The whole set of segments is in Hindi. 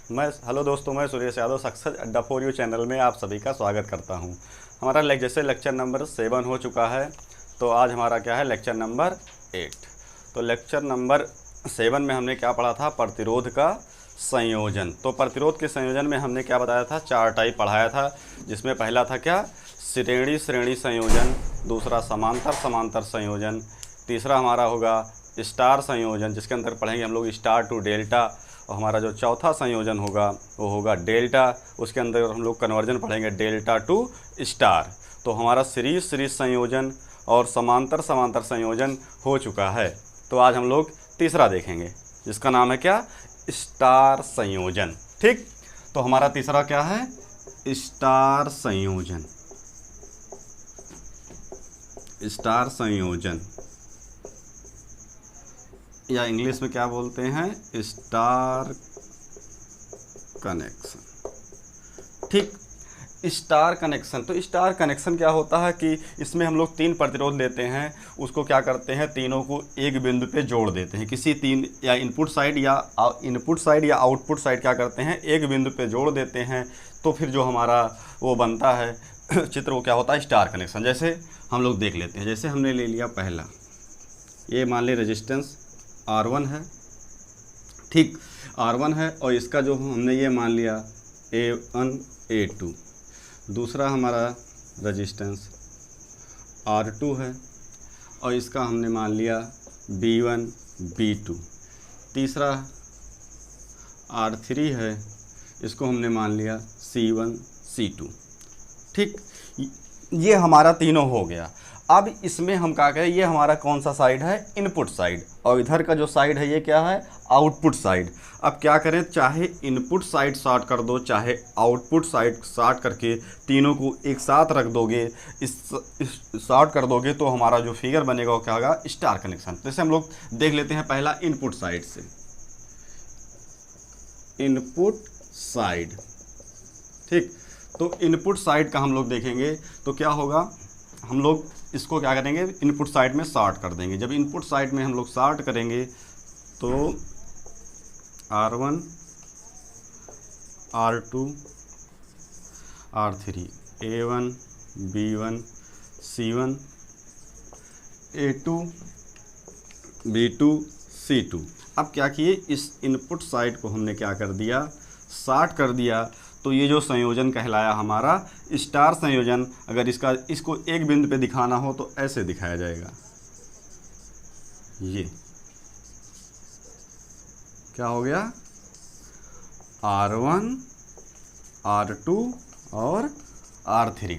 हेलो दोस्तों, मैं सुरेश यादव सक्सेस अड्डा फॉर यू चैनल में आप सभी का स्वागत करता हूं। हमारा जैसे लेक्चर नंबर 7 हो चुका है, तो आज हमारा क्या है, लेक्चर नंबर 8। तो लेक्चर नंबर 7 में हमने क्या पढ़ा था, प्रतिरोध का संयोजन। तो प्रतिरोध के संयोजन में हमने क्या बताया था, 4 टाइप पढ़ाया था, जिसमें पहला था क्या, श्रेणी श्रेणी संयोजन, दूसरा समांतर समांतर संयोजन, तीसरा हमारा होगा स्टार संयोजन, जिसके अंदर पढ़ेंगे हम लोग स्टार टू डेल्टा, और हमारा जो चौथा संयोजन होगा वो होगा डेल्टा। उसके अंदर हम लोग कन्वर्जन पढ़ेंगे डेल्टा टू स्टार। तो हमारा सीरीज सीरीज संयोजन और समांतर समांतर संयोजन हो चुका है। तो आज हम लोग तीसरा देखेंगे, जिसका नाम है क्या, स्टार संयोजन। ठीक, तो हमारा तीसरा क्या है, स्टार संयोजन। स्टार संयोजन या इंग्लिश में क्या बोलते हैं, स्टार कनेक्शन। ठीक, स्टार कनेक्शन। तो स्टार कनेक्शन क्या होता है कि इसमें हम लोग 3 प्रतिरोध लेते हैं, उसको क्या करते हैं, तीनों को एक बिंदु पे जोड़ देते हैं। किसी 3 या इनपुट साइड या आउटपुट साइड क्या करते हैं, एक बिंदु पे जोड़ देते हैं। तो फिर जो हमारा वो बनता है चित्र, वो क्या होता है, स्टार कनेक्शन। जैसे हम लोग देख लेते हैं, जैसे हमने ले लिया पहला, ये मान ली रेजिस्टेंस R1 है। ठीक, R1 है, और इसका जो हमने ये मान लिया A1 A2। दूसरा हमारा रेजिस्टेंस R2 है, और इसका हमने मान लिया B1 B2। तीसरा R3 है, इसको हमने मान लिया C1 C2। ठीक, ये हमारा तीनों हो गया। अब इसमें हम क्या करें, ये हमारा कौन सा साइड है, इनपुट साइड, और इधर का जो साइड है ये क्या है, आउटपुट साइड। अब क्या करें, चाहे इनपुट साइड शॉर्ट कर दो, चाहे आउटपुट साइड शॉर्ट करके तीनों को एक साथ रख दोगे, इस शॉर्ट कर दोगे, तो हमारा जो फिगर बनेगा वो क्या होगा, स्टार कनेक्शन। जैसे हम लोग देख लेते हैं पहला इनपुट साइड से, इनपुट साइड। ठीक, तो इनपुट साइड का हम लोग देखेंगे तो क्या होगा, हम लोग इसको क्या करेंगे, इनपुट साइड में शॉर्ट कर देंगे। जब इनपुट साइड में हम लोग शॉर्ट करेंगे तो R1 R2 R3 A1 B1 C1 A2 B2 C2। अब क्या किए, इस इनपुट साइड को हमने क्या कर दिया, शॉर्ट कर दिया। तो ये जो संयोजन कहलाया हमारा स्टार संयोजन। अगर इसको एक बिंदु पे दिखाना हो तो ऐसे दिखाया जाएगा, ये क्या हो गया, R1 R2 और R3।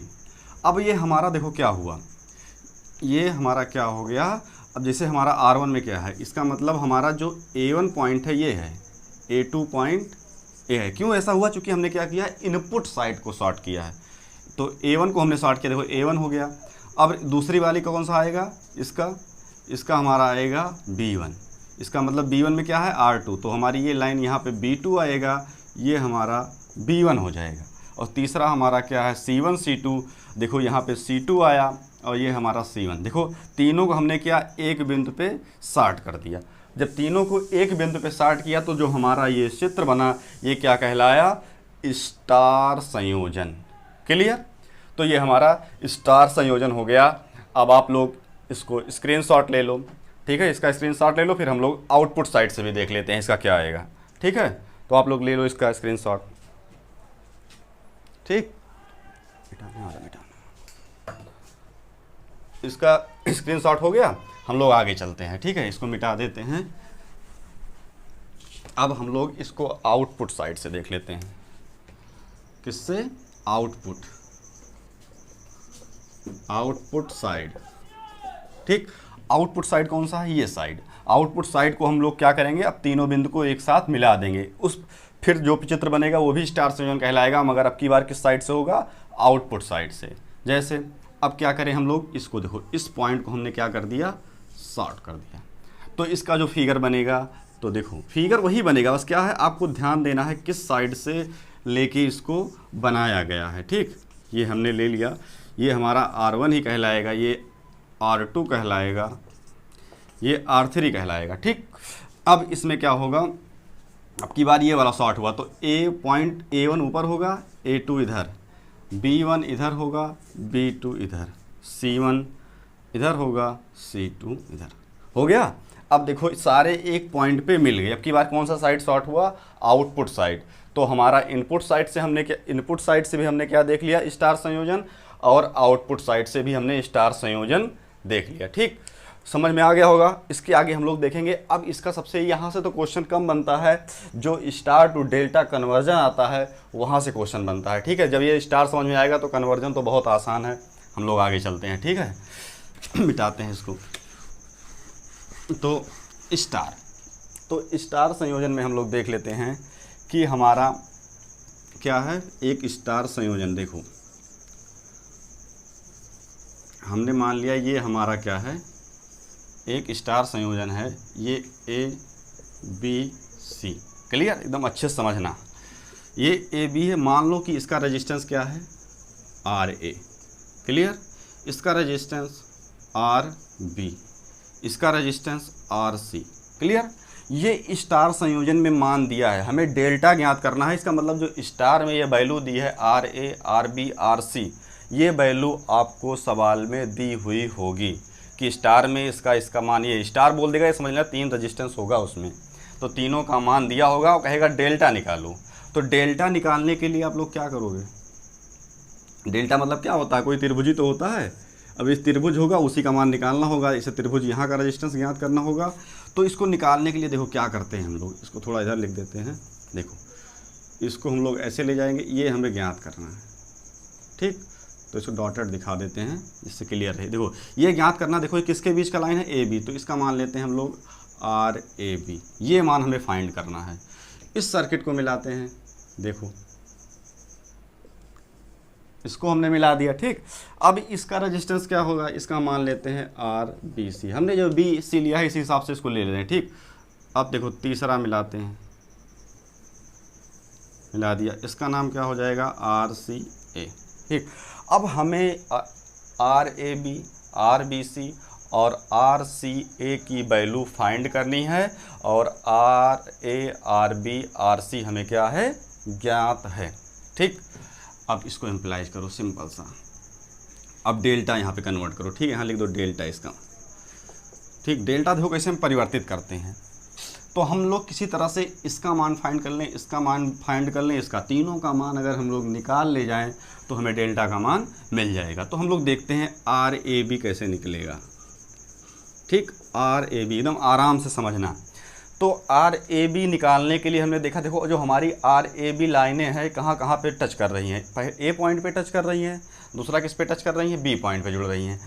अब ये हमारा देखो क्या हुआ, ये हमारा क्या हो गया। अब जैसे हमारा R1 में क्या है, इसका मतलब हमारा जो A1 पॉइंट है ये है, A2 पॉइंट ए है। क्यों ऐसा हुआ, चूंकि हमने क्या किया है, इनपुट साइड को शॉर्ट किया है। तो A1 को हमने शॉर्ट किया, देखो A1 हो गया। अब दूसरी वाली का कौन सा आएगा, इसका हमारा आएगा B1। इसका मतलब B1 में क्या है, R2। तो हमारी ये लाइन यहाँ पे B2 आएगा, ये हमारा B1 हो जाएगा। और तीसरा हमारा क्या है, C1 C2। देखो यहाँ पे C2 आया और ये हमारा C1। देखो तीनों को हमने क्या, एक बिंदु पे शॉर्ट कर दिया। जब तीनों को एक बिंदु पे शॉर्ट किया तो जो हमारा ये चित्र बना, ये क्या कहलाया, स्टार संयोजन। क्लियर, तो ये हमारा स्टार संयोजन हो गया। अब आप लोग इसको स्क्रीनशॉट ले लो। ठीक है, इसका स्क्रीनशॉट ले लो, फिर हम लोग आउटपुट साइड से भी देख लेते हैं इसका क्या आएगा। ठीक है, तो आप लोग ले लो इसका स्क्रीनशॉट। ठीक, इसका स्क्रीनशॉट हो गया, हम लोग आगे चलते हैं। ठीक है, इसको मिटा देते हैं। अब हम लोग इसको आउटपुट साइड से देख लेते हैं। किससे, आउटपुट साइड। ठीक, आउटपुट साइड कौन सा है, ये साइड। आउटपुट साइड को हम लोग क्या करेंगे, अब तीनों बिंदु को एक साथ मिला देंगे। फिर जो चित्र बनेगा वो भी स्टार संयोजन कहलाएगा, मगर अब की बार किस साइड से होगा, आउटपुट साइड से। जैसे अब क्या करें हम लोग, इसको देखो, इस पॉइंट को हमने क्या कर दिया, शॉर्ट कर दिया। तो इसका जो फिगर बनेगा, तो देखो फिगर वही बनेगा, बस क्या है, आपको ध्यान देना है किस साइड से लेके इसको बनाया गया है। ठीक, ये हमने ले लिया, ये हमारा R1 ही कहलाएगा, ये R2 कहलाएगा, ये R3 कहलाएगा। ठीक, अब इसमें क्या होगा, अब की बार ये वाला शॉर्ट हुआ तो ए पॉइंट A1 ऊपर होगा, A2 इधर, B1 इधर होगा, B2 इधर, C1 इधर होगा, C2 इधर, हो गया। अब देखो सारे एक पॉइंट पे मिल गए। अब की बार कौन सा साइड शॉर्ट हुआ? Output side. तो हमारा इनपुट साइड से हमने क्या, इनपुट साइड से भी हमने क्या देख लिया? स्टार संयोजन, और आउटपुट साइड से भी हमने स्टार संयोजन देख लिया। ठीक, समझ में आ गया होगा। इसके आगे हम लोग देखेंगे। अब इसका सबसे यहाँ से तो क्वेश्चन कम बनता है, जो स्टार टू डेल्टा कन्वर्जन आता है वहाँ से क्वेश्चन बनता है। ठीक है, जब ये स्टार समझ में आएगा तो कन्वर्जन तो बहुत आसान है। हम लोग आगे चलते हैं। ठीक है, मिटाते हैं इसको। तो स्टार संयोजन में हम लोग देख लेते हैं कि हमारा क्या है। एक स्टार संयोजन देखो, हमने मान लिया ये हमारा क्या है, एक स्टार संयोजन है। ये ABC, क्लियर? एकदम अच्छे से समझना। ये AB है, मान लो कि इसका रेजिस्टेंस क्या है? RA, clear? इसका रेजिस्टेंस RB, इसका रेजिस्टेंस RC, क्लियर? ये स्टार संयोजन में मान दिया है, हमें डेल्टा ज्ञात करना है। इसका मतलब जो स्टार में ये वैल्यू दी है RA, RB, RC, ये वैल्यू आपको सवाल में दी हुई होगी कि स्टार में इसका मान, ये स्टार बोल देगा, ये समझ लेना 3 रेजिस्टेंस होगा उसमें, तो तीनों का मान दिया होगा और कहेगा डेल्टा निकालो। तो डेल्टा निकालने के लिए आप लोग क्या करोगे? डेल्टा मतलब क्या होता है? कोई त्रिभुजी तो होता है। अब इस त्रिभुज होगा, उसी का मान निकालना होगा। इसे त्रिभुज यहाँ का रेजिस्टेंस ज्ञात करना होगा। तो इसको निकालने के लिए देखो क्या करते हैं हम लोग, इसको थोड़ा इधर लिख देते हैं। देखो, इसको हम लोग ऐसे ले जाएंगे, ये हमें ज्ञात करना है। ठीक, तो इसको डॉटेड दिखा देते हैं जिससे क्लियर रहे। देखो ये ज्ञात करना, देखो ये किसके बीच का लाइन है? AB, तो इसका मान लेते हैं हम लोग RAB। ये मान हमें फाइंड करना है। इस सर्किट को मिलाते हैं, देखो इसको हमने मिला दिया। ठीक, अब इसका रेजिस्टेंस क्या होगा? इसका मान लेते हैं RBC। हमने जो BC लिया है इसी हिसाब से इसको ले लेते हैं। ठीक, अब देखो तीसरा मिलाते हैं, मिला दिया, इसका नाम क्या हो जाएगा? RCA। ठीक, अब हमें RAB, RBC और RCA की वैल्यू फाइंड करनी है, और RA, RB, RC हमें क्या है? ज्ञात है। ठीक, अब इसको इम्प्लाइज करो सिंपल सा। अब डेल्टा यहाँ पे कन्वर्ट करो। ठीक है, यहाँ लिख दो डेल्टा इसका। ठीक, डेल्टा देखो कैसे हम परिवर्तित करते हैं। तो हम लोग किसी तरह से इसका मान फाइंड कर लें, इसका मान फाइंड कर लें, इसका, तीनों का मान अगर हम लोग निकाल ले जाएं तो हमें डेल्टा का मान मिल जाएगा। तो हम लोग देखते हैं RAB कैसे निकलेगा। ठीक, RAB एकदम आराम से समझना। तो RAB निकालने के लिए हमने देखा, देखो जो हमारी RAB लाइनें हैं कहाँ कहाँ पे टच कर रही हैं? A पॉइंट पे टच कर रही हैं, दूसरा किस पे टच कर रही हैं? B पॉइंट पे जुड़ रही हैं।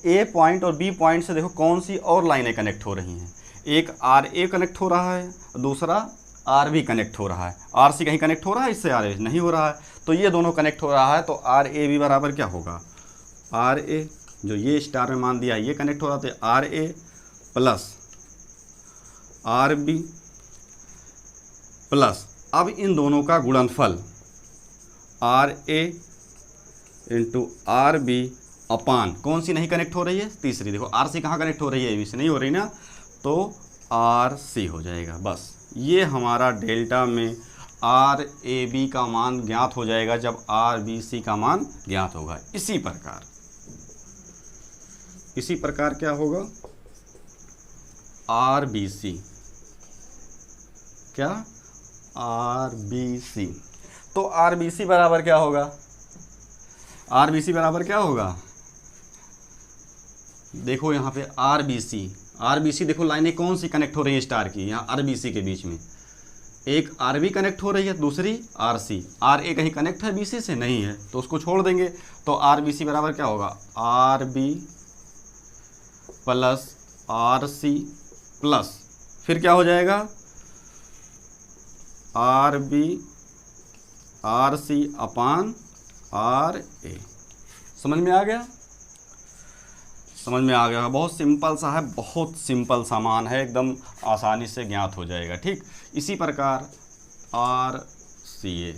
A पॉइंट और B पॉइंट से देखो कौन सी और लाइनें कनेक्ट हो रही हैं? एक RA कनेक्ट हो रहा है, दूसरा RB कनेक्ट हो रहा है। RC कहीं कनेक्ट हो रहा है इससे? RA नहीं हो रहा है। तो ये दोनों कनेक्ट हो रहा है, तो RAB बराबर क्या होगा? RA, जो ये स्टार में मान दिया ये कनेक्ट हो रहा था, RA प्लस RB प्लस, अब इन दोनों का गुणनफल RA इंटू RB अपान, कौन सी नहीं कनेक्ट हो रही है? तीसरी। देखो RC कहाँ कनेक्ट हो रही है? AB से नहीं हो रही ना, तो RC हो जाएगा। बस ये हमारा डेल्टा में RAB का मान ज्ञात हो जाएगा जब RBC का मान ज्ञात होगा। इसी प्रकार क्या होगा? RBC, क्या? RBC। तो RBC बराबर क्या होगा? RBC बराबर क्या होगा? देखो यहाँ पे RBC देखो लाइनें कौन सी कनेक्ट हो रही है स्टार की? यहाँ RBC के बीच में एक RB कनेक्ट हो रही है, दूसरी RC। RA कहीं कनेक्ट है BC से? नहीं है, तो उसको छोड़ देंगे। तो RBC बराबर क्या होगा? RB प्लस RC प्लस, फिर क्या हो जाएगा? RB RC अपान RA। समझ में आ गया? समझ में आ गया। बहुत सिंपल सा है, बहुत सिंपल सामान है, एकदम आसानी से ज्ञात हो जाएगा। ठीक, इसी प्रकार RCA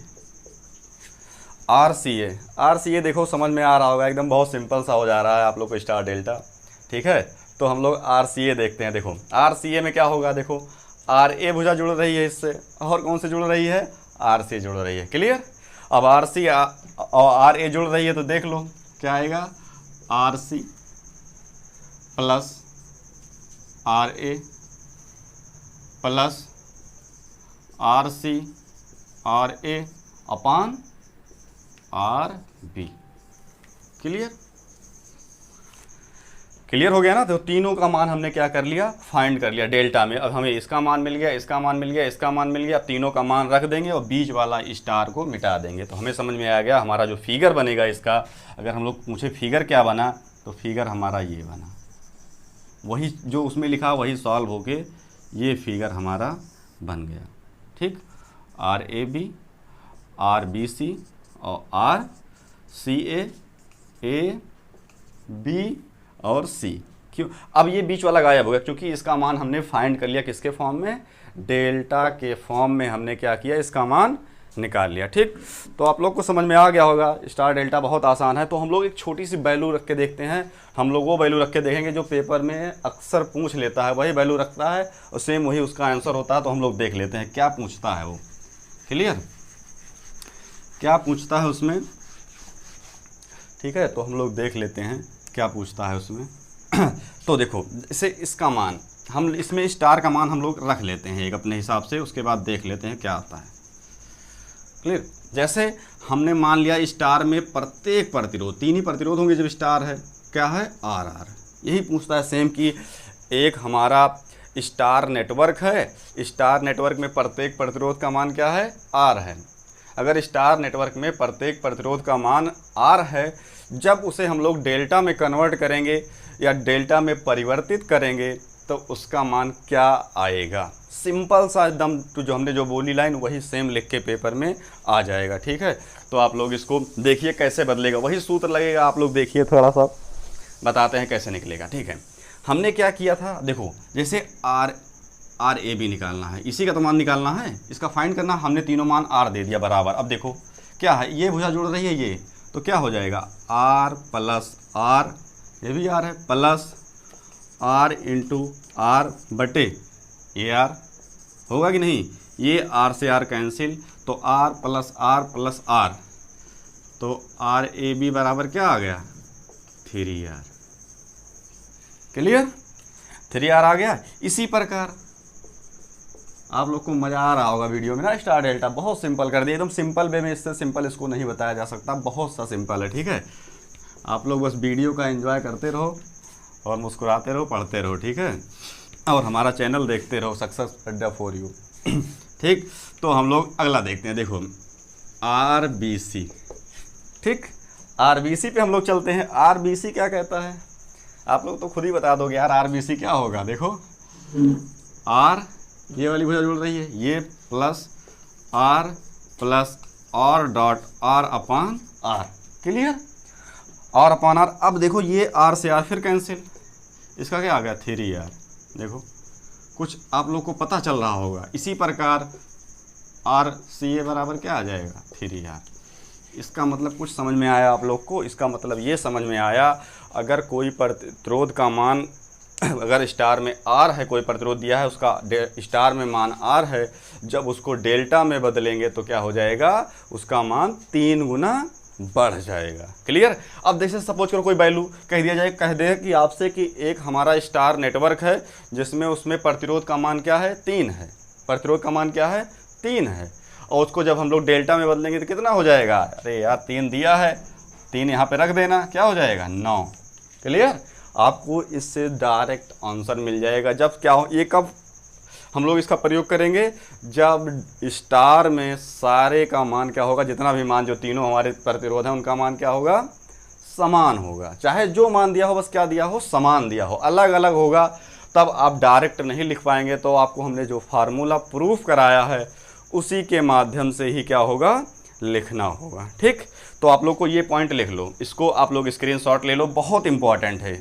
देखो समझ में आ रहा होगा, एकदम बहुत सिंपल सा हो जा रहा है आप लोग को स्टार डेल्टा। ठीक है, तो हम लोग RCA देखते हैं। देखो RCA में क्या होगा? देखो आर ए भुजा जुड़ रही है इससे, और कौन से जुड़ रही है, आर सी जुड़ रही है। क्लियर। अब आर सी और आर ए जुड़ रही है तो देख लो क्या आएगा, R C plus R A plus R C R A upon R B. Clear, clear हो गया ना। तो तीनों का मान हमने क्या कर लिया, फाइंड कर लिया डेल्टा में। अब हमें इसका मान मिल गया, इसका मान मिल गया, इसका मान मिल गया। अब तीनों का मान रख देंगे और बीच वाला स्टार को मिटा देंगे। तो हमें समझ में आ गया हमारा जो फिगर बनेगा इसका, अगर हम लोग पूछे फिगर क्या बना, तो फिगर हमारा ये बना, वही जो उसमें लिखा वही सॉल्व होके ये फिगर हमारा बन गया। ठीक, R A B, R B C और आर सी ए बी और सी। क्यों, अब ये बीच वाला गायब हो गया क्योंकि इसका मान हमने फाइंड कर लिया किसके फॉर्म में, डेल्टा के फॉर्म में हमने क्या किया, इसका मान निकाल लिया। ठीक, तो आप लोग को समझ में आ गया होगा स्टार डेल्टा बहुत आसान है। तो हम लोग एक छोटी सी वैल्यू रख के देखते हैं। हम लोग वो वैल्यू रख के देखेंगे जो पेपर में अक्सर पूछ लेता है, वही वैल्यू रखता है और सेम वही उसका आंसर होता है। तो हम लोग देख लेते हैं क्या पूछता है वो। क्लियर, क्या पूछता है उसमें। ठीक है, तो हम लोग देख लेते हैं क्या पूछता है उसमें। तो देखो इसे, इसका मान हम इसमें स्टार का मान हम लोग रख लेते हैं एक अपने हिसाब से, उसके बाद देख लेते हैं क्या आता है। क्लियर, जैसे हमने मान लिया स्टार में प्रत्येक प्रतिरोध, तीन ही प्रतिरोध होंगे जब स्टार है, क्या है, आर आर। यही पूछता है सेम कि एक हमारा स्टार नेटवर्क है, स्टार नेटवर्क में प्रत्येक प्रतिरोध का मान क्या है, आर है। अगर स्टार नेटवर्क में प्रत्येक प्रतिरोध का मान आर है, जब उसे हम लोग डेल्टा में कन्वर्ट करेंगे या डेल्टा में परिवर्तित करेंगे तो उसका मान क्या आएगा। सिंपल सा एकदम जो हमने जो बोली लाइन वही सेम लिख के पेपर में आ जाएगा। ठीक है, तो आप लोग इसको देखिए कैसे बदलेगा, वही सूत्र लगेगा। आप लोग देखिए, थोड़ा सा बताते हैं कैसे निकलेगा। ठीक है, हमने क्या किया था, देखो जैसे आर ए बी निकालना है, इसी का तो मान निकालना है, इसका फाइंड करना। हमने तीनों मान आर दे दिया बराबर। अब देखो क्या है, ये भुजा जुड़ रही है ये, तो क्या हो जाएगा, आर प्लस आर, ये भी आर है, प्लस आर इंटू आर बटे ए आर, होगा कि नहीं। ये आर से आर कैंसिल, तो आर प्लस आर, तो आर ए बी बराबर क्या आ गया, 3R। क्लियर, 3R आ गया। इसी प्रकार आप लोग को मज़ा आ रहा होगा वीडियो में ना, स्टार डेल्टा बहुत सिंपल कर दिया, एकदम सिंपल वे में, इससे सिंपल इसको नहीं बताया जा सकता, बहुत सा सिंपल है। ठीक है, आप लोग बस वीडियो का एंजॉय करते रहो और मुस्कुराते रहो, पढ़ते रहो। ठीक है, और हमारा चैनल देखते रहो, सक्सेस अड्डा फॉर यू। ठीक, तो हम लोग अगला देखते हैं। देखो आर बी सी। ठीक, आर बी सी पे हम लोग चलते हैं। आर बी सी क्या कहता है, आप लोग तो खुद ही बता दोगे यार आर बी सी क्या होगा। देखो आर, ये वाली भुजा जुड़ रही है, ये plus R dot R upon R. Clear, R upon R. अब देखो ये आर से आर फिर कैंसिल, इसका क्या आ गया, 3R। देखो कुछ आप लोग को पता चल रहा होगा। इसी प्रकार आर सी ए बराबर क्या आ जाएगा, 3R। इसका मतलब कुछ समझ में आया आप लोग को। इसका मतलब ये समझ में आया, अगर कोई प्रतिरोध का मान, अगर स्टार में आर है, कोई प्रतिरोध दिया है, उसका स्टार में मान आर है, जब उसको डेल्टा में बदलेंगे तो क्या हो जाएगा, उसका मान 3 गुना बढ़ जाएगा। क्लियर। अब जैसे सपोज करो कोई वैल्यू कह दिया जाए, कह दे कि आपसे कि एक हमारा स्टार नेटवर्क है जिसमें उसमें प्रतिरोध का मान क्या है, 3 है, प्रतिरोध का मान क्या है, 3 है, और उसको जब हम लोग डेल्टा में बदलेंगे तो कितना हो जाएगा, अरे यार 3 दिया है, 3 यहाँ पे रख देना, क्या हो जाएगा, 9। क्लियर, आपको इससे डायरेक्ट आंसर मिल जाएगा। जब क्या हो, ये कब हम लोग इसका प्रयोग करेंगे, जब स्टार में सारे का मान क्या होगा, जितना भी मान जो तीनों हमारे प्रतिरोध हैं उनका मान क्या होगा, समान होगा। चाहे जो मान दिया हो, बस क्या दिया हो, समान दिया हो, अलग अलग होगा तब आप डायरेक्ट नहीं लिख पाएंगे। तो आपको हमने जो फार्मूला प्रूफ कराया है उसी के माध्यम से ही क्या होगा, लिखना होगा। ठीक, तो आप लोग को ये पॉइंट लिख लो, इसको आप लोग स्क्रीनशॉट ले लो, बहुत इंपॉर्टेंट है।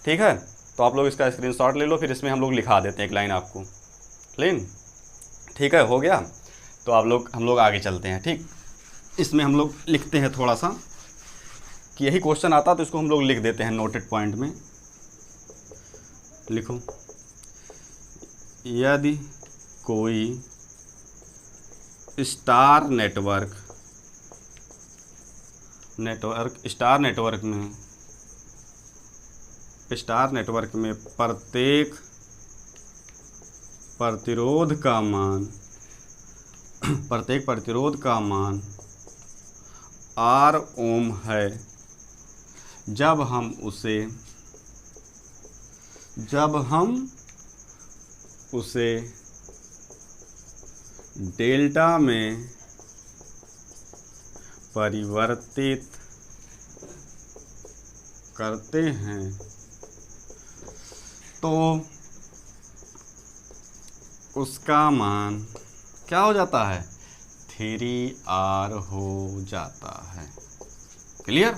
ठीक है, तो आप लोग इसका स्क्रीनशॉट ले लो, फिर इसमें हम लोग लिखा देते हैं एक लाइन आपको, क्लीन। ठीक है, हो गया। तो हम लोग आगे चलते हैं। ठीक, इसमें हम लोग लिखते हैं थोड़ा सा कि यही क्वेश्चन आता तो इसको हम लोग लिख देते हैं नोटेड पॉइंट में। लिखो, यदि कोई स्टार नेटवर्क स्टार नेटवर्क में प्रत्येक प्रतिरोध का मान R ओम है, जब हम उसे डेल्टा में परिवर्तित करते हैं तो उसका मान क्या हो जाता है, 3R हो जाता है। क्लियर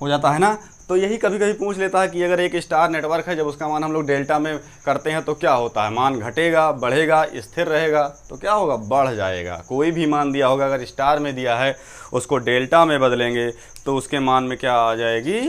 हो जाता है ना। तो यही कभी कभी पूछ लेता है कि अगर एक स्टार नेटवर्क है, जब उसका मान हम लोग डेल्टा में करते हैं तो क्या होता है, मान घटेगा, बढ़ेगा, स्थिर रहेगा, तो क्या होगा, बढ़ जाएगा। कोई भी मान दिया होगा, अगर स्टार में दिया है, उसको डेल्टा में बदलेंगे तो उसके मान में क्या आ जाएगी,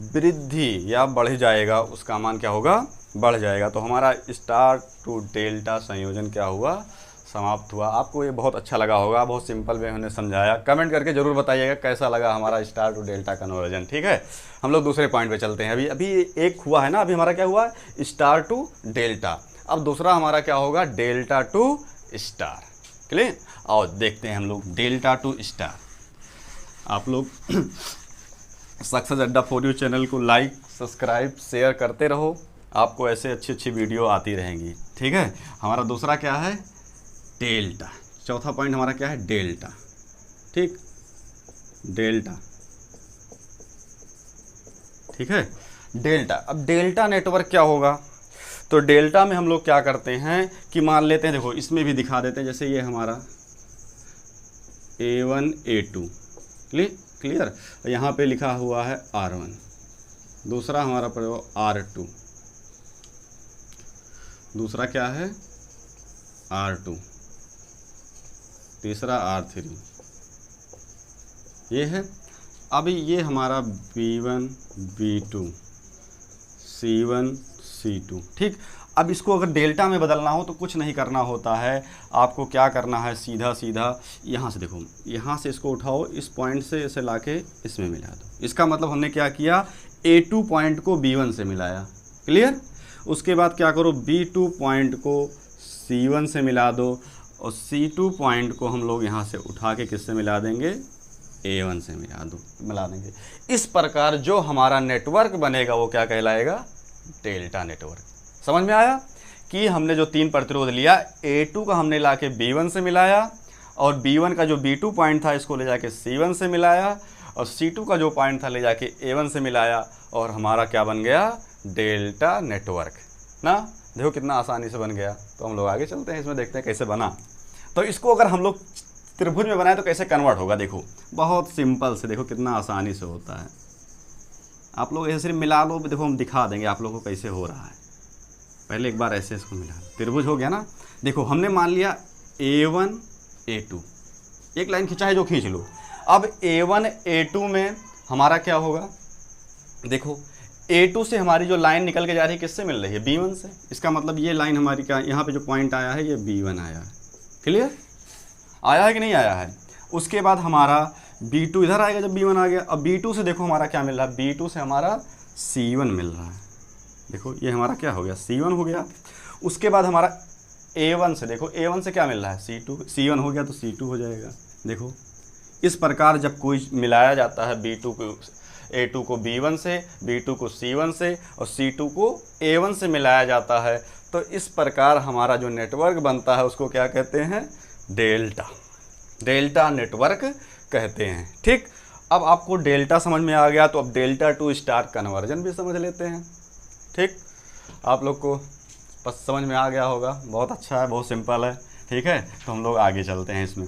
वृद्धि, या बढ़ जाएगा, उसका मान क्या होगा, बढ़ जाएगा। तो हमारा स्टार टू डेल्टा संयोजन क्या हुआ, समाप्त हुआ। आपको ये बहुत अच्छा लगा होगा, बहुत सिंपल वे मैंने समझाया। कमेंट करके ज़रूर बताइएगा कैसा लगा हमारा स्टार टू डेल्टा कन्वर्जन। ठीक है, हम लोग दूसरे पॉइंट पे चलते हैं। अभी एक हुआ है ना, अभी हमारा क्या हुआ, स्टार टू डेल्टा। अब दूसरा हमारा क्या होगा, डेल्टा टू स्टार। क्लियर, और देखते हैं हम लोग डेल्टा टू स्टार। आप लोग सक्सेस अड्डा फॉर यू चैनल को लाइक, सब्सक्राइब, शेयर करते रहो, आपको ऐसे अच्छी अच्छी वीडियो आती रहेंगी। ठीक है, हमारा दूसरा क्या है, डेल्टा। चौथा पॉइंट हमारा क्या है, डेल्टा। ठीक, डेल्टा। ठीक है, डेल्टा। अब डेल्टा नेटवर्क क्या होगा, तो डेल्टा में हम लोग क्या करते हैं कि मान लेते हैं, देखो इसमें भी दिखा देते हैं, जैसे ये हमारा A1 A2 क्लियर, यहाँ पे लिखा हुआ है R1, दूसरा हमारा R2, दूसरा क्या है R2, तीसरा R3, ये है। अभी ये हमारा B1 B2 C1 C2। ठीक, अब इसको अगर डेल्टा में बदलना हो तो कुछ नहीं करना होता है, आपको क्या करना है, सीधा सीधा यहाँ से, देखो यहाँ से इसको उठाओ, इस पॉइंट से इसे लाके इसमें मिला दो। इसका मतलब हमने क्या किया, A2 पॉइंट को B1 से मिलाया। क्लियर, उसके बाद क्या करो, B2 पॉइंट को C1 से मिला दो, और C2 पॉइंट को हम लोग यहाँ से उठा के किससे मिला देंगे, A1 से मिला देंगे। इस प्रकार जो हमारा नेटवर्क बनेगा वो क्या कहलाएगा, डेल्टा नेटवर्क। समझ में आया कि हमने जो 3 प्रतिरोध लिया, A2 का हमने लाके B1 से मिलाया, और B1 का जो B2 पॉइंट था इसको ले जाके C1 से मिलाया, और C2 का जो पॉइंट था ले जाके A1 से मिलाया, और हमारा क्या बन गया, डेल्टा नेटवर्क ना। देखो कितना आसानी से बन गया। तो हम लोग आगे चलते हैं, इसमें देखते हैं कैसे बना। तो इसको अगर हम लोग त्रिभुज में बनाए तो कैसे कन्वर्ट होगा, देखो बहुत सिंपल से, देखो कितना आसानी से होता है। आप लोग ऐसे सिर्फ मिला लो, देखो हम दिखा देंगे आप लोगों को कैसे हो रहा है। पहले एक बार ऐसे इसको मिला, त्रिभुज हो गया ना। देखो हमने मान लिया A1 A2, एक लाइन खींचा है जो खींच लो। अब A1 A2 में हमारा क्या होगा, देखो A2 से हमारी जो लाइन निकल के जा रही है किससे मिल रही है, B1 से। इसका मतलब ये लाइन हमारी क्या, यहाँ पे जो पॉइंट आया है ये B1 आया है। क्लियर, आया है कि नहीं आया है। उसके बाद हमारा B2 इधर आएगा जब B1 आ गया। अब B2 से देखो हमारा क्या मिल रहा है, B2 से हमारा C1 मिल रहा है। देखो ये हमारा क्या हो गया, C1 हो गया। उसके बाद हमारा A1 से, देखो A1 से क्या मिल रहा है, C1 हो गया तो C2 हो जाएगा। देखो इस प्रकार जब कोई मिलाया जाता है B2 को A2 को B1 से, B2 को C1 से, और C2 को A1 से मिलाया जाता है, तो इस प्रकार हमारा जो नेटवर्क बनता है उसको क्या कहते हैं, डेल्टा नेटवर्क कहते हैं। ठीक, अब आपको डेल्टा समझ में आ गया, तो अब डेल्टा टू स्टार कन्वर्जन भी समझ लेते हैं। ठीक, आप लोग को बस समझ में आ गया होगा, बहुत अच्छा है, बहुत सिंपल है। ठीक है, तो हम लोग आगे चलते हैं।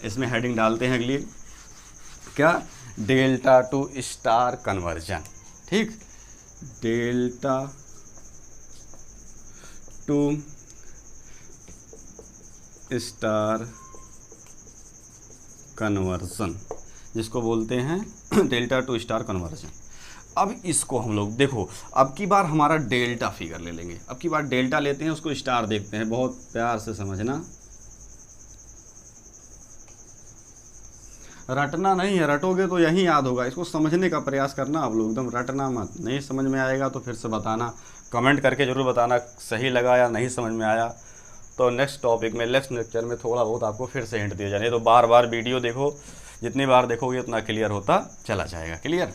इसमें हेडिंग डालते हैं अगली, क्या, डेल्टा टू स्टार कन्वर्जन। ठीक, डेल्टा टू स्टार कन्वर्जन, जिसको बोलते हैं डेल्टा टू स्टार कन्वर्जन। अब इसको हम लोग देखो, अब की बार हमारा डेल्टा फिगर ले लेंगे। अब की बार डेल्टा लेते हैं, उसको स्टार देखते हैं, बहुत प्यार से समझना, रटना नहीं है, रटोगे तो यही याद होगा, इसको समझने का प्रयास करना आप लोग, एकदम रटना मत। नहीं समझ में आएगा तो फिर से बताना, कमेंट करके ज़रूर बताना सही लगा या नहीं समझ में आया। तो नेक्स्ट टॉपिक में, नेक्स्ट लेक्चर में थोड़ा बहुत आपको फिर से हिंट दिया जाए, तो बार बार वीडियो देखो, जितनी बार देखोगे उतना क्लियर होता चला जाएगा। क्लियर?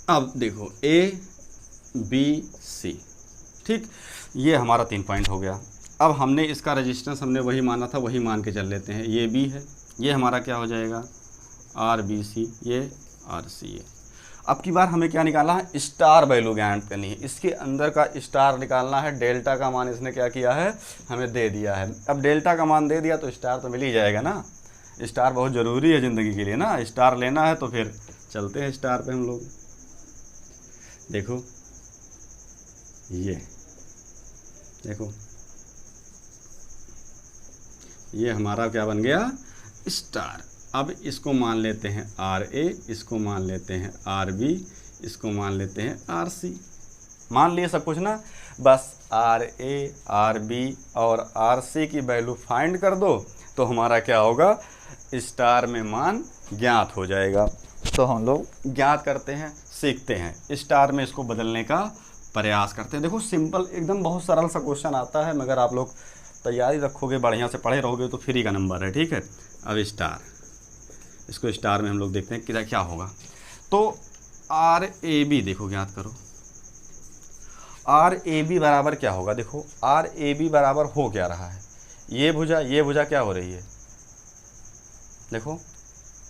अब देखो ABC, ठीक, ये हमारा 3 पॉइंट हो गया। अब हमने इसका रेजिस्टेंस हमने वही माना था, वही मान के चल लेते हैं। ये B है, ये हमारा क्या हो जाएगा RBC, ये RCA। अब की बार हमें क्या निकालना है, स्टार वैल्यू ज्ञान करनी है, इसके अंदर का स्टार निकालना है। डेल्टा का मान इसने क्या किया है, हमें दे दिया है। अब डेल्टा का मान दे दिया तो स्टार तो मिल ही जाएगा ना, स्टार बहुत ज़रूरी है ज़िंदगी के लिए ना, स्टार लेना है तो फिर चलते हैं स्टार पे हम लोग। देखो ये देखो, ये हमारा क्या बन गया, स्टार। अब इसको मान लेते हैं RA, इसको मान लेते हैं RB, इसको मान लेते हैं RC। मान लिए सब कुछ ना, बस RA, RB और RC की वैल्यू फाइंड कर दो तो हमारा क्या होगा, स्टार में मान ज्ञात हो जाएगा। तो हम लोग ज्ञात करते हैं, सीखते हैं, स्टार में इसको बदलने का प्रयास करते हैं। देखो सिंपल एकदम बहुत सरल सा क्वेश्चन आता है, मगर आप लोग तैयारी रखोगे, बढ़िया से पढ़े रहोगे तो फ्री का नंबर है, ठीक है। अब स्टार, इसको स्टार में हम लोग देखते हैं क्या होगा। तो RAB देखो, ज्ञात करो RAB बराबर क्या होगा। देखो RAB बराबर हो क्या रहा है, ये भुजा क्या हो रही है, देखो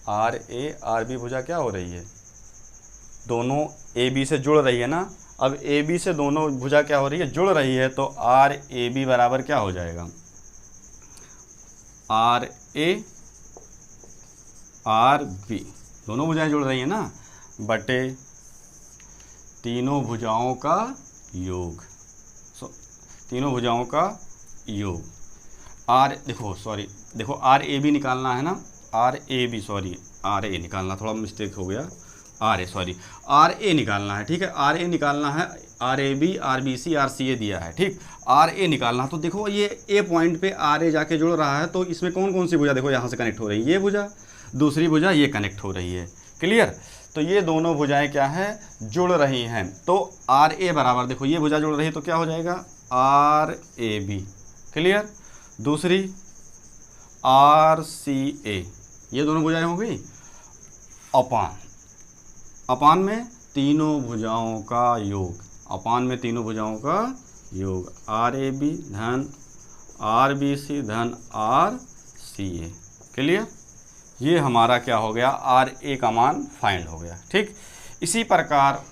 RA RB भुजा क्या हो रही है, दोनों AB से जुड़ रही है ना। अब AB से दोनों भुजा क्या हो रही है, जुड़ रही है, तो RAB बराबर क्या हो जाएगा, RA RB, दोनों भुजाएं जुड़ रही है ना, बटे तीनों भुजाओं का योग, तीनों भुजाओं का योग। देखो RAB निकालना है ना, RA निकालना, थोड़ा मिस्टेक हो गया, RA निकालना है, ठीक है। RA निकालना है, RAB RBC RCA दिया है, ठीक। RA निकालना, तो देखो ये A पॉइंट पे RA जाके जुड़ रहा है, तो इसमें कौन कौन सी भुजा देखो यहाँ से कनेक्ट हो रही है, ये भुजा, दूसरी भुजा ये कनेक्ट हो रही है। क्लियर? तो ये दोनों भुजाएं क्या है, जुड़ रही हैं। तो RA बराबर, देखो ये भुजा जुड़ रही है तो क्या हो जाएगा, RAB। क्लियर? दूसरी RCA, ये दोनों भुजाएं हो गई, अपान में तीनों भुजाओं का योग, अपान में तीनों भुजाओं का योग, RAB धन RBC धन RCA। क्लियर? ये हमारा क्या हो गया, RA का मान फाइंड हो गया, ठीक। इसी प्रकार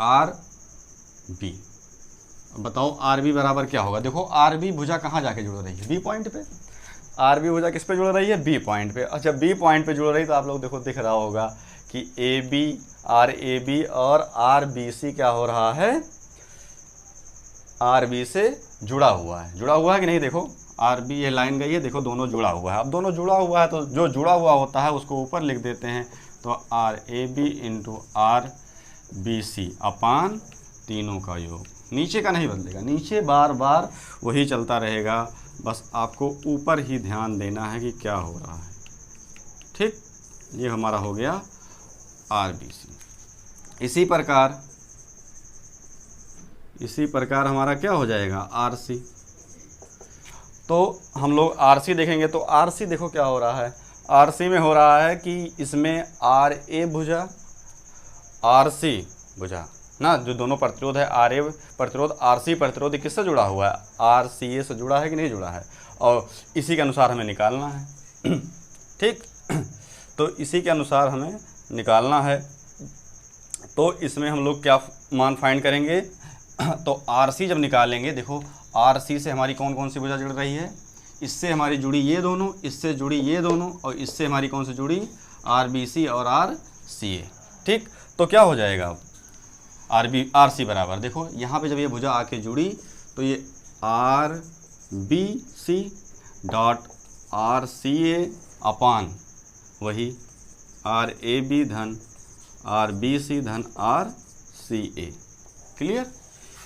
RB, बताओ RB बराबर क्या होगा। देखो RB भुजा कहाँ जाके जुड़ रही है, B पॉइंट पे। RB भुजा किस पे जुड़ रही है, B पॉइंट पे। अच्छा B पॉइंट पे जुड़ रही तो आप लोग देखो दिख रहा होगा कि AB RAB और RBC क्या हो रहा है, RB से जुड़ा हुआ है कि नहीं। देखो RB ये लाइन गई है, देखो दोनों जुड़ा हुआ है। अब दोनों जुड़ा हुआ है तो जो जुड़ा हुआ होता है उसको ऊपर लिख देते हैं, तो RAB इंटू RBC अपान तीनों का योग। नीचे का नहीं बदलेगा, नीचे बार बार वही चलता रहेगा, बस आपको ऊपर ही ध्यान देना है कि क्या हो रहा है, ठीक। ये हमारा हो गया RBC। इसी प्रकार हमारा क्या हो जाएगा, RC। तो हम लोग RC देखेंगे, तो RC देखो क्या हो रहा है, RC में हो रहा है कि इसमें RA भुजा RC भुजा ना, जो दोनों प्रतिरोध है, RA प्रतिरोध RC प्रतिरोध किससे जुड़ा हुआ है, RCA से जुड़ा है कि नहीं जुड़ा है, और इसी के अनुसार हमें निकालना है, ठीक। तो इसी के अनुसार हमें निकालना है। तो इसमें हम लोग क्या मान फाइंड करेंगे, तो RC जब निकालेंगे, देखो RC से हमारी कौन कौन सी भुजा जुड़ रही है, इससे हमारी जुड़ी ये दोनों, इससे जुड़ी ये दोनों, और इससे हमारी कौन सी जुड़ी, RBC और RCA, ठीक। तो क्या हो जाएगा, RC बराबर, देखो यहाँ पे जब ये भुजा आके जुड़ी तो ये RBC डॉट RCA अपान वही RAB धन RBC धन RCA। क्लियर,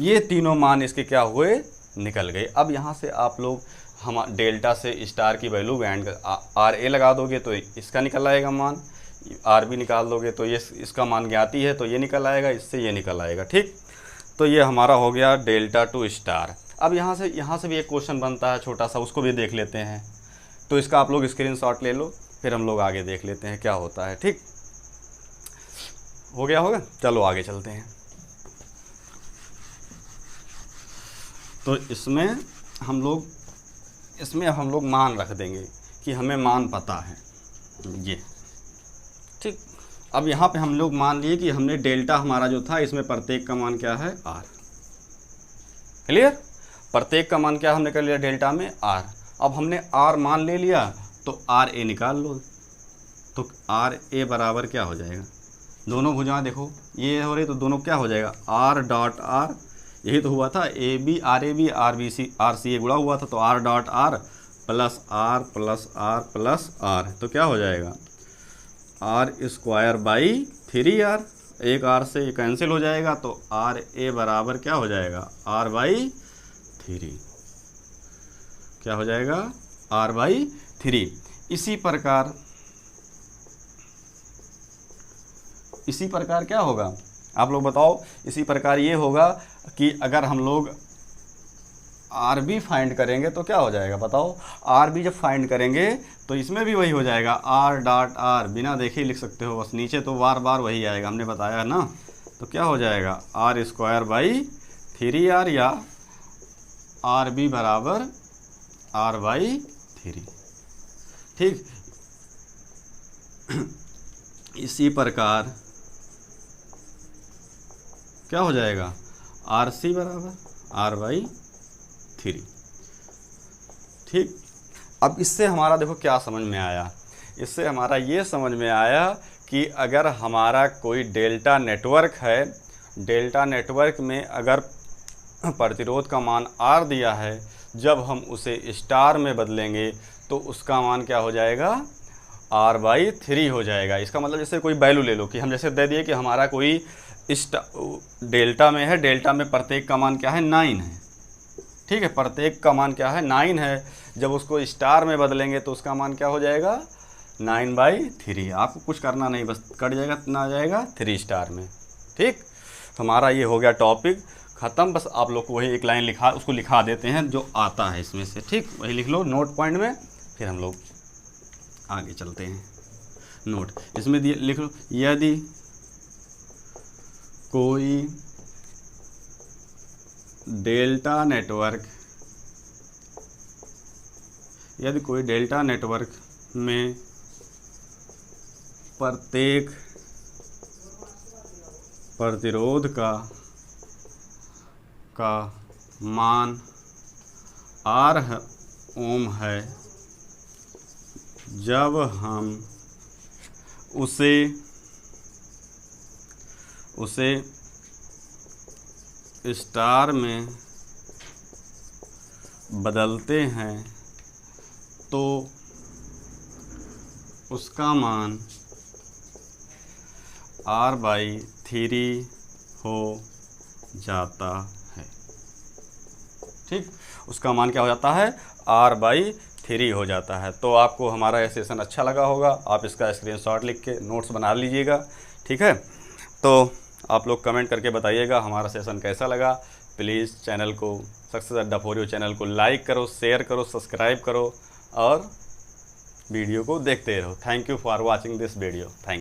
ये तीनों मान इसके क्या हुए, निकल गए। अब यहाँ से आप लोग हम डेल्टा से स्टार की वैल्यू एंड RA लगा दोगे तो इसका निकल आएगा मान, RB निकाल दोगे तो ये इसका मान ज्ञाती है तो ये निकल आएगा, इससे ये निकल आएगा। ठीक, तो ये हमारा हो गया डेल्टा टू स्टार। अब यहाँ से भी एक क्वेश्चन बनता है छोटा सा, उसको भी देख लेते हैं। तो इसका आप लोग स्क्रीनशॉट ले लो, फिर हम लोग आगे देख लेते हैं क्या होता है। ठीक, हो गया होगा, चलो आगे चलते हैं। तो इसमें हम लोग मान रख देंगे कि हमें मान पता है ये। ठीक, अब यहाँ पे हम लोग मान लिए कि हमने डेल्टा हमारा जो था इसमें प्रत्येक का मान क्या है, R। क्लियर, प्रत्येक का मान क्या हमने कर लिया डेल्टा में, R। अब हमने R मान ले लिया तो RA निकाल लो। तो RA बराबर क्या हो जाएगा, दोनों भुजाएं देखो ये हो रही तो दोनों क्या हो जाएगा, R डॉट R, यही तो हुआ था, AB RAB RBC RCA गुणा हुआ था, तो R dot R plus R plus R plus R, तो क्या हो जाएगा R स्क्वायर बाई 3R, एक R से कैंसिल हो जाएगा तो RA बराबर क्या हो जाएगा, R बाई 3, क्या हो जाएगा, R बाई 3। इसी प्रकार क्या होगा, आप लोग बताओ। इसी प्रकार ये होगा कि अगर हम लोग RB फाइंड करेंगे तो क्या हो जाएगा, बताओ। RB जब फाइंड करेंगे तो इसमें भी वही हो जाएगा, R डॉट R, बिना देखे लिख सकते हो, बस नीचे तो बार बार वही आएगा, हमने बताया ना। तो क्या हो जाएगा, R स्क्वायर बाई 3R या RB बराबर R बाई 3। ठीक, इसी प्रकार क्या हो जाएगा, RC बराबर R बाई 3। ठीक, अब इससे हमारा देखो क्या समझ में आया, इससे हमारा ये समझ में आया कि अगर हमारा कोई डेल्टा नेटवर्क है, डेल्टा नेटवर्क में अगर प्रतिरोध का मान R दिया है, जब हम उसे स्टार में बदलेंगे तो उसका मान क्या हो जाएगा, R बाई 3 हो जाएगा। इसका मतलब जैसे कोई वैल्यू ले लो कि हम जैसे दे दिए कि हमारा कोई डेल्टा में है, डेल्टा में प्रत्येक का मान क्या है, 9 है। ठीक है, प्रत्येक का मान क्या है, 9 है। जब उसको स्टार में बदलेंगे तो उसका मान क्या हो जाएगा, 9 बाई 3। आपको कुछ करना नहीं, बस कट जाएगा, इतना आ जाएगा 3 स्टार में। ठीक, हमारा ये हो गया टॉपिक ख़त्म। बस आप लोग को वही एक लाइन उसको लिखा देते हैं जो आता है इसमें से। ठीक, वही लिख लो नोट पॉइंट में, फिर हम लोग आगे चलते हैं। नोट इसमें लिख लो, यदि कोई डेल्टा नेटवर्क में प्रत्येक प्रतिरोध का मान R ओम है, जब हम उसे स्टार में बदलते हैं तो उसका मान R बाई 3 हो जाता है। ठीक, उसका मान क्या हो जाता है, R बाई 3 हो जाता है। तो आपको हमारा ये सेशन अच्छा लगा होगा, आप इसका स्क्रीनशॉट लिख के नोट्स बना लीजिएगा। ठीक है, तो आप लोग कमेंट करके बताइएगा हमारा सेशन कैसा लगा। प्लीज़ चैनल को सक्सेस अड्डा फॉर यू चैनल को लाइक करो, शेयर करो, सब्सक्राइब करो और वीडियो को देखते रहो। Thank you for watching this video. Thank